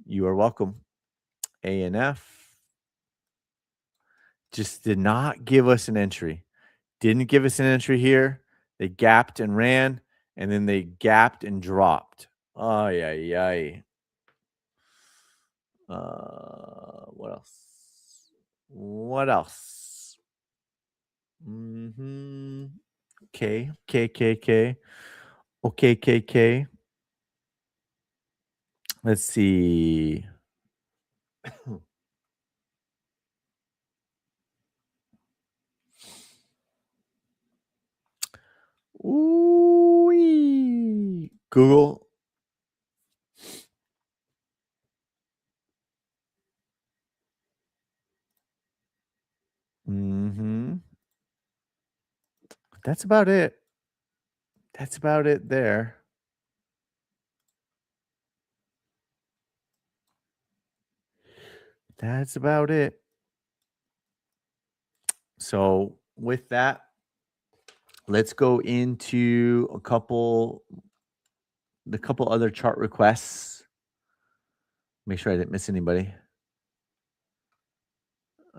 You are welcome. ANF just did not give us an entry. Didn't give us an entry here. They gapped and ran, and then they gapped and dropped. Ay, ay, ay. What else? What else? K. Okay, KK. Let's see. Ooh, Google. Mhm. That's about it. That's about it there. That's about it. So, with that, let's go into the couple other chart requests. Make sure I didn't miss anybody.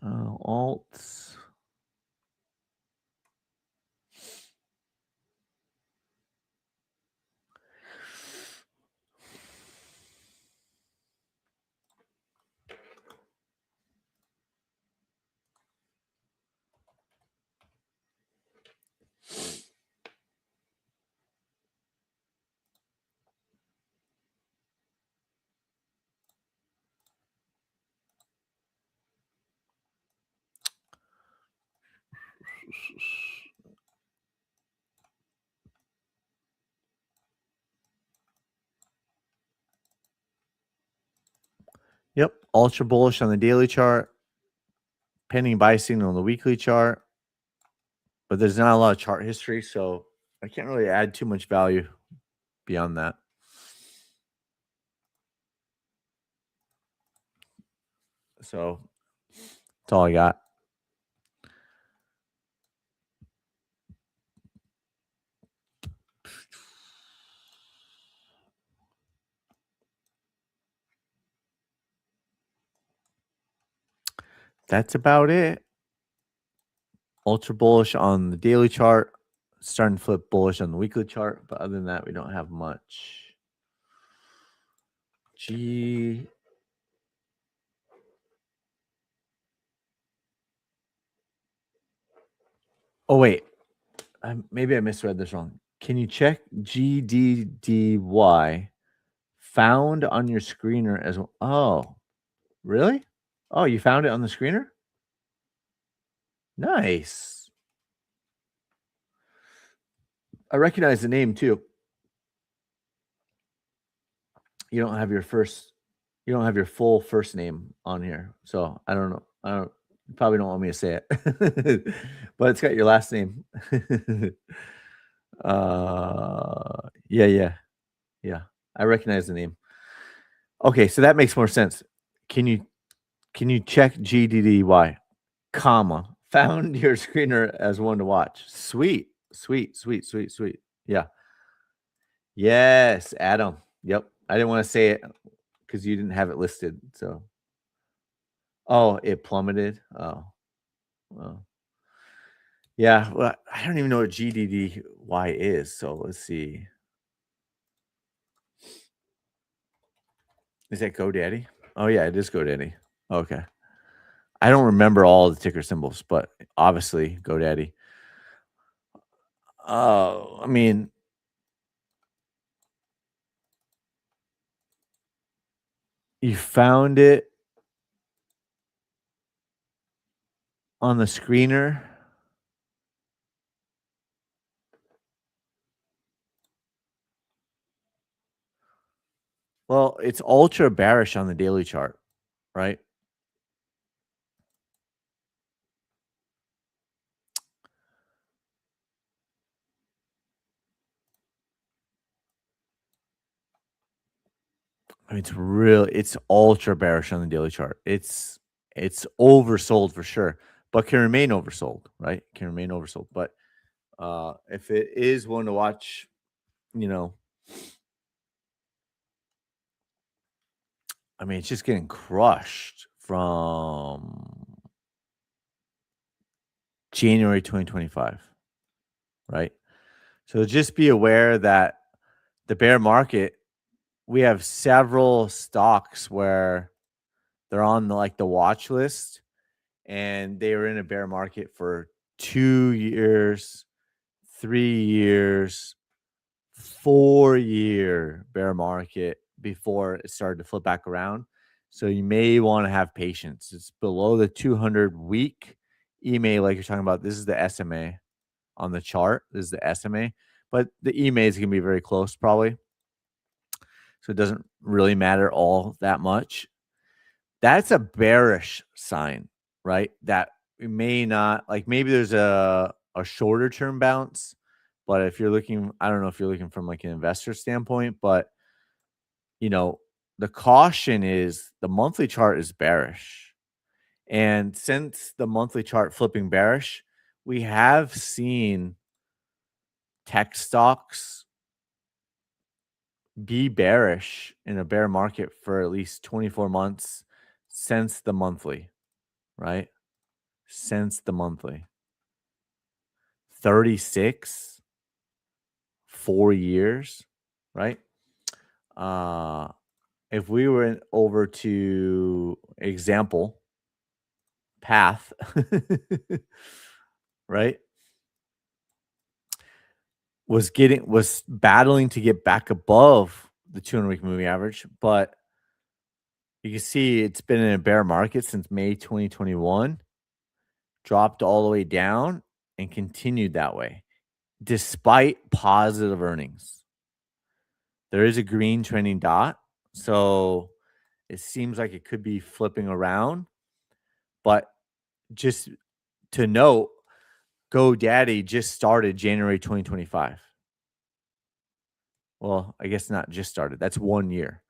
Alts. Yep, ultra bullish on the daily chart, pending buy signal on the weekly chart, but there's not a lot of chart history, so I can't really add too much value beyond that. So that's all I got. That's about it. Ultra bullish on the daily chart, starting to flip bullish on the weekly chart, but other than that, we don't have much. G. Oh wait, maybe I misread this wrong. Can you check GDDY found on your screener as well? Oh, really? Oh, you found it on the screener? Nice. I recognize the name too. You don't have your full first name on here. So I don't know. You probably don't want me to say it. But it's got your last name. Yeah, yeah. Yeah. I recognize the name. Okay, so that makes more sense. Can you check GDDY, comma, found your screener as one to watch? Sweet. Sweet, sweet, sweet, sweet. Yeah. Yes, Adam. Yep. I didn't want to say it because you didn't have it listed. So, oh, it plummeted. Oh, well, yeah. Well, I don't even know what GDDY is. So let's see. Is that GoDaddy? Oh yeah, it is GoDaddy. Okay. I don't remember all the ticker symbols, but obviously GoDaddy. Oh, I mean, you found it on the screener. Well, it's ultra bearish on the daily chart, right? I mean, it's ultra bearish on the daily chart. It's oversold for sure, but can remain oversold, right? Can remain oversold. But if it is one to watch, you know, I mean, it's just getting crushed from January 2025, right? So just be aware that the bear market, we have several stocks where they're on the watch list and they were in a bear market for 2 years, 3 years, 4-year bear market before it started to flip back around. So you may want to have patience. It's below the 200-week EMA, like you're talking about. This is the SMA on the chart. This is the SMA, but the EMA is going to be very close probably. So it doesn't really matter all that much. That's a bearish sign, right? That we may not like maybe there's a shorter term bounce, but if you're looking, I don't know if you're looking from like an investor standpoint, but you know, the caution is the monthly chart is bearish. And since the monthly chart flipping bearish, we have seen tech stocks be bearish in a bear market for at least 24 months since the monthly, right? Since the monthly. 36, 4 years, right? If we were over to example path, right? Was battling to get back above the 200-week moving average, but you can see it's been in a bear market since May 2021, dropped all the way down and continued that way despite positive earnings. There is a green trending dot, so it seems like it could be flipping around, but just to note, GoDaddy just started January 2025. Well, I guess not just started. That's 1 year.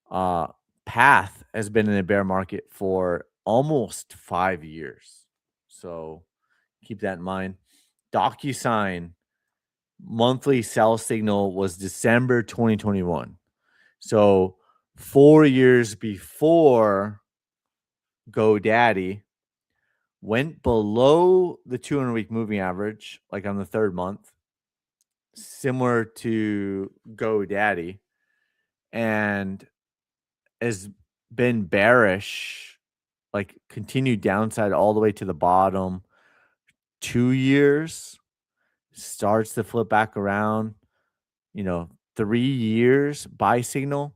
Path has been in a bear market for almost 5 years. So keep that in mind. DocuSign monthly sell signal was December 2021. So 4 years before GoDaddy went below the 200-week moving average, like on the third month, similar to GoDaddy, and has been bearish, like continued downside all the way to the bottom. 2 years starts to flip back around. 3 years buy signal,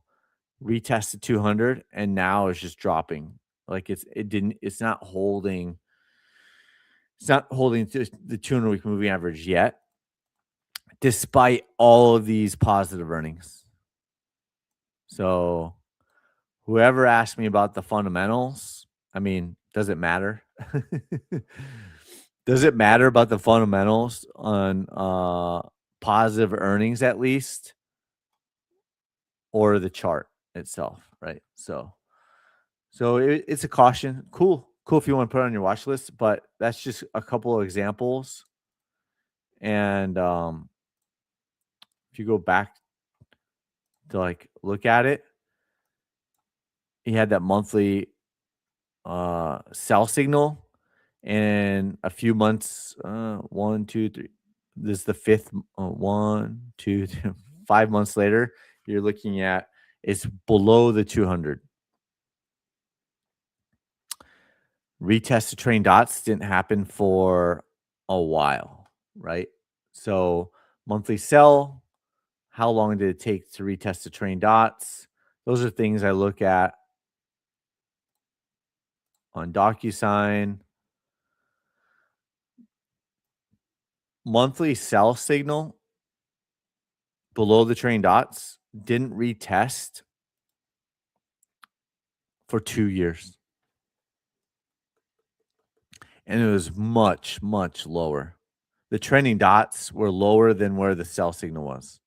retested 200, and now it's just dropping. Like it's not holding. It's not holding to the 200-week moving average yet, despite all of these positive earnings. So whoever asked me about the fundamentals, I mean, does it matter? Does it matter about the fundamentals on positive earnings at least, or the chart itself, right? So it's a caution. Cool if you want to put it on your watch list, but that's just a couple of examples. And if you go back to like look at it, he had that monthly sell signal, and a few months, 1, 2, 3. This is the fifth. 1, 2, 3, 5 months later, you're looking at it's below the 200. Retest to train dots didn't happen for a while, right? So monthly sell, how long did it take to retest to train dots? Those are things I look at on DocuSign. Monthly sell signal below the train dots didn't retest for 2 years. And it was much, much lower. The trending dots were lower than where the sell signal was.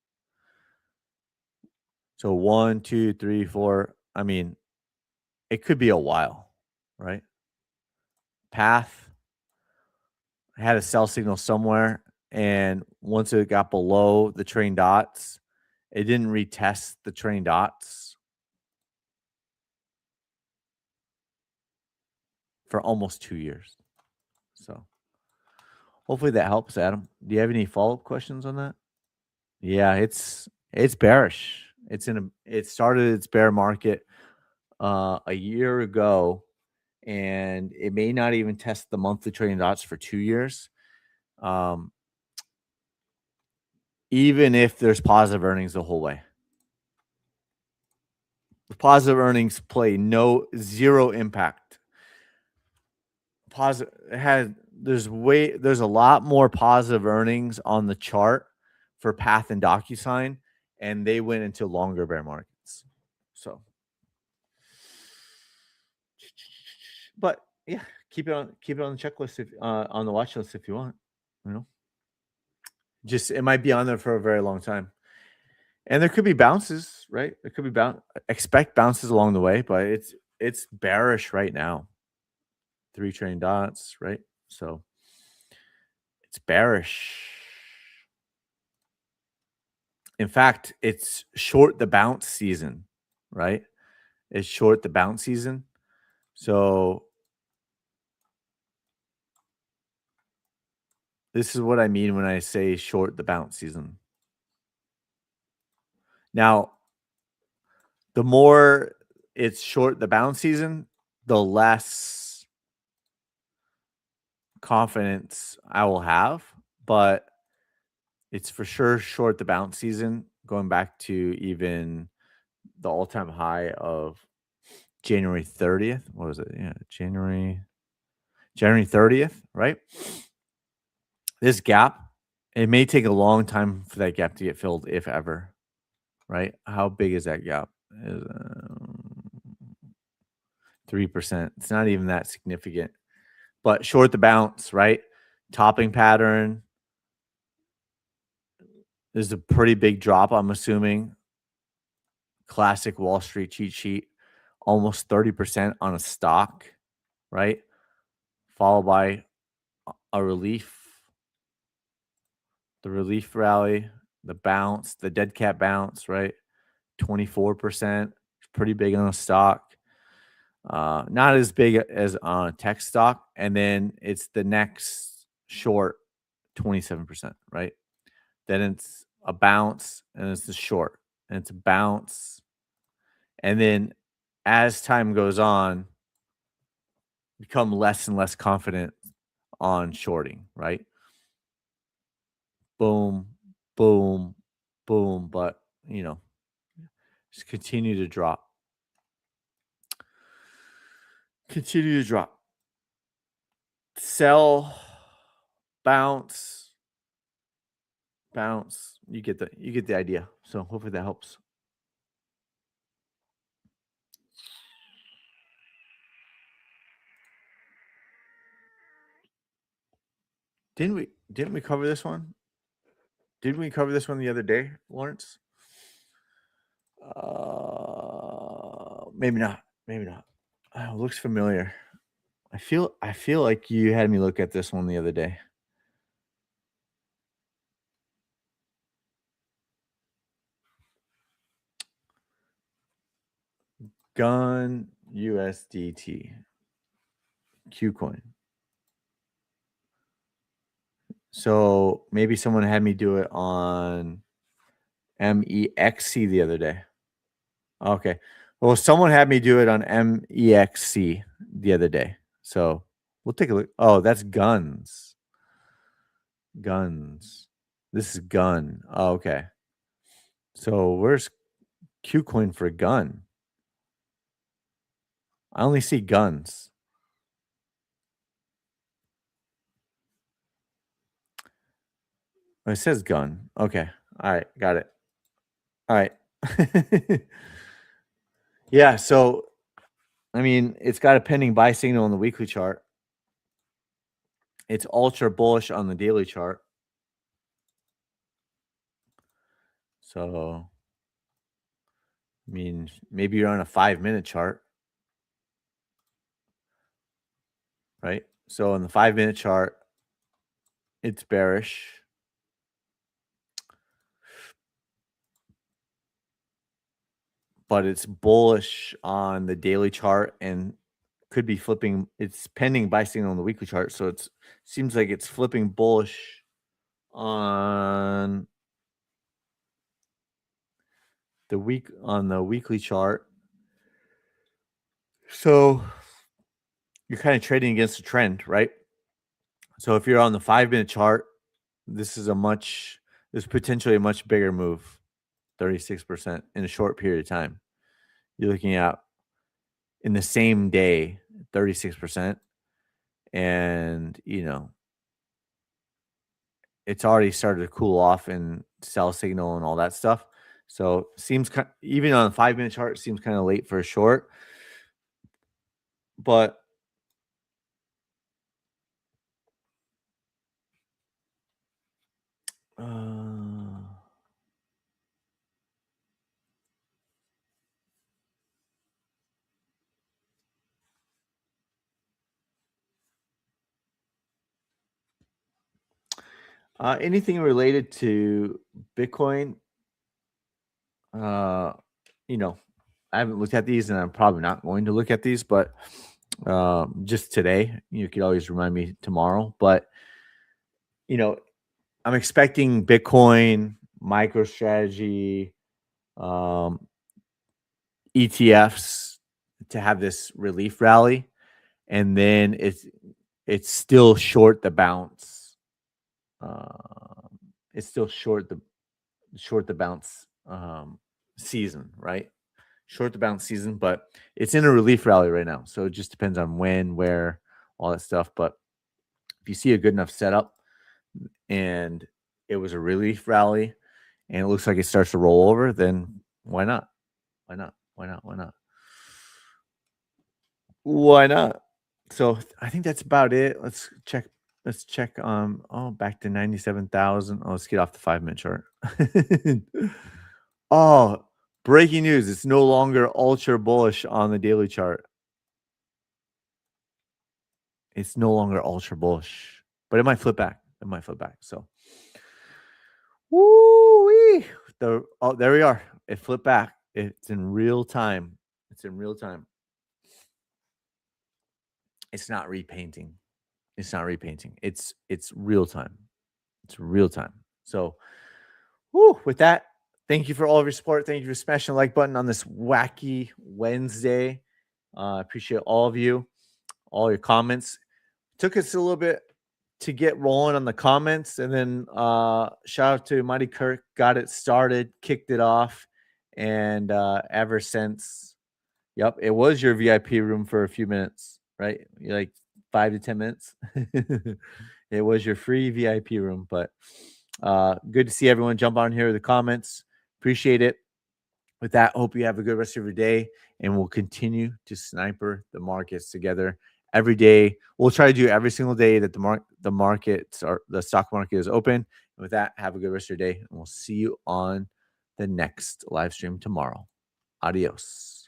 So 1, 2, 3, 4. I mean, it could be a while, right? Path had a sell signal somewhere, and once it got below the train dots, it didn't retest the train dots for almost 2 years. So hopefully that helps, Adam. Do you have any follow-up questions on that? Yeah, it's bearish. It started its bear market a year ago, and it may not even test the monthly trading dots for 2 years. Even if there's positive earnings the whole way. The positive earnings play zero impact. There's a lot more positive earnings on the chart for Path and DocuSign, and they went into longer bear markets. So, but yeah, keep keep it on the checklist if on the watch list if you want. You know, just it might be on there for a very long time. And there could be bounces, right? There could be expect bounces along the way, but it's bearish right now. 3 trading dots, right? So it's bearish. In fact, it's short the bounce season, right? It's short the bounce season. So this is what I mean when I say short the bounce season. Now, the more it's short the bounce season, the less confidence I will have, but it's for sure short the bounce season, going back to even the all-time high of January 30th. What was it? Yeah, January 30th, right? This gap, it may take a long time for that gap to get filled, if ever, right? How big is that gap? Is 3%. It's not even that significant. But short the bounce, right? Topping pattern. There's a pretty big drop, I'm assuming. Classic Wall Street cheat sheet. Almost 30% on a stock, right? Followed by a relief. The relief rally, the bounce, the dead cat bounce, right? 24%. It's pretty big on a stock. Not as big as on a tech stock. And then it's the next short, 27%, right? Then it's a bounce and it's a short and it's a bounce. And then as time goes on, become less and less confident on shorting, right? Boom, boom, boom. But, just continue to drop. Continue to drop. Sell, bounce, bounce. You get the idea. So hopefully that helps. Didn't we cover this one? Didn't we cover this one the other day, Lawrence? Maybe not. Maybe not. Oh, looks familiar. I feel like you had me look at this one the other day. Gun USDT Qcoin. So maybe someone had me do it on MEXC the other day. Okay. Well, someone had me do it on MEXC the other day. So we'll take a look. Oh, that's guns. Guns. This is gun. Oh, okay. So where's Qcoin for gun? I only see guns. Oh, it says gun. Okay. All right. Got it. All right. Yeah. So, I mean, it's got a pending buy signal on the weekly chart. It's ultra bullish on the daily chart. So, I mean, maybe you're on a 5-minute chart, right? So, on the 5-minute chart, it's bearish. But it's bullish on the daily chart and could be flipping. It's pending buy signal on the weekly chart. So, it seems like it's flipping bullish on the weekly chart. So you're kind of trading against the trend, right? So if you're on the 5-minute chart, this is potentially a much bigger move, 36% in a short period of time. You're looking at in the same day, 36%. And, it's already started to cool off and sell signal and all that stuff. So seems even on the 5-minute chart, seems kind of late for a short. But Anything related to Bitcoin, uh, you know, I haven't looked at these, and I'm probably not going to look at these, but just today, you could always remind me tomorrow. But you know, I'm expecting Bitcoin, MicroStrategy, um, ETFs to have this relief rally, and then it's still short the bounce. It's still short the bounce season, right? Short the bounce season, but it's in a relief rally right now. So it just depends on when, where, all that stuff. But if you see a good enough setup and it was a relief rally and it looks like it starts to roll over, then why not? Why not? Why not? Why not? Why not? So I think that's about it. Let's check. Let's check. Back to 97,000. Oh, let's get off the 5-minute chart. Oh, breaking news. It's no longer ultra bullish on the daily chart. It's no longer ultra bullish, but it might flip back. It might flip back. So, woo-wee. There we are. It flipped back. It's in real time. It's in real time. It's not repainting. It's not repainting. It's real time. It's real time. So, with that, thank you for all of your support. Thank you for smashing the like button on this wacky Wednesday. I appreciate all of you, all your comments. Took us a little bit to get rolling on the comments, and then shout out to Mighty Kirk, got it started, kicked it off, and ever since, yep, it was your VIP room for a few minutes, right? You're like 5 to 10 minutes. It was your free VIP room, but good to see everyone jump on here with the comments. Appreciate it. With that, hope you have a good rest of your day, and we'll continue to sniper the markets together every day. We'll try to do every single day that the markets or the stock market is open. And with that, have a good rest of your day, and we'll see you on the next live stream tomorrow. Adios.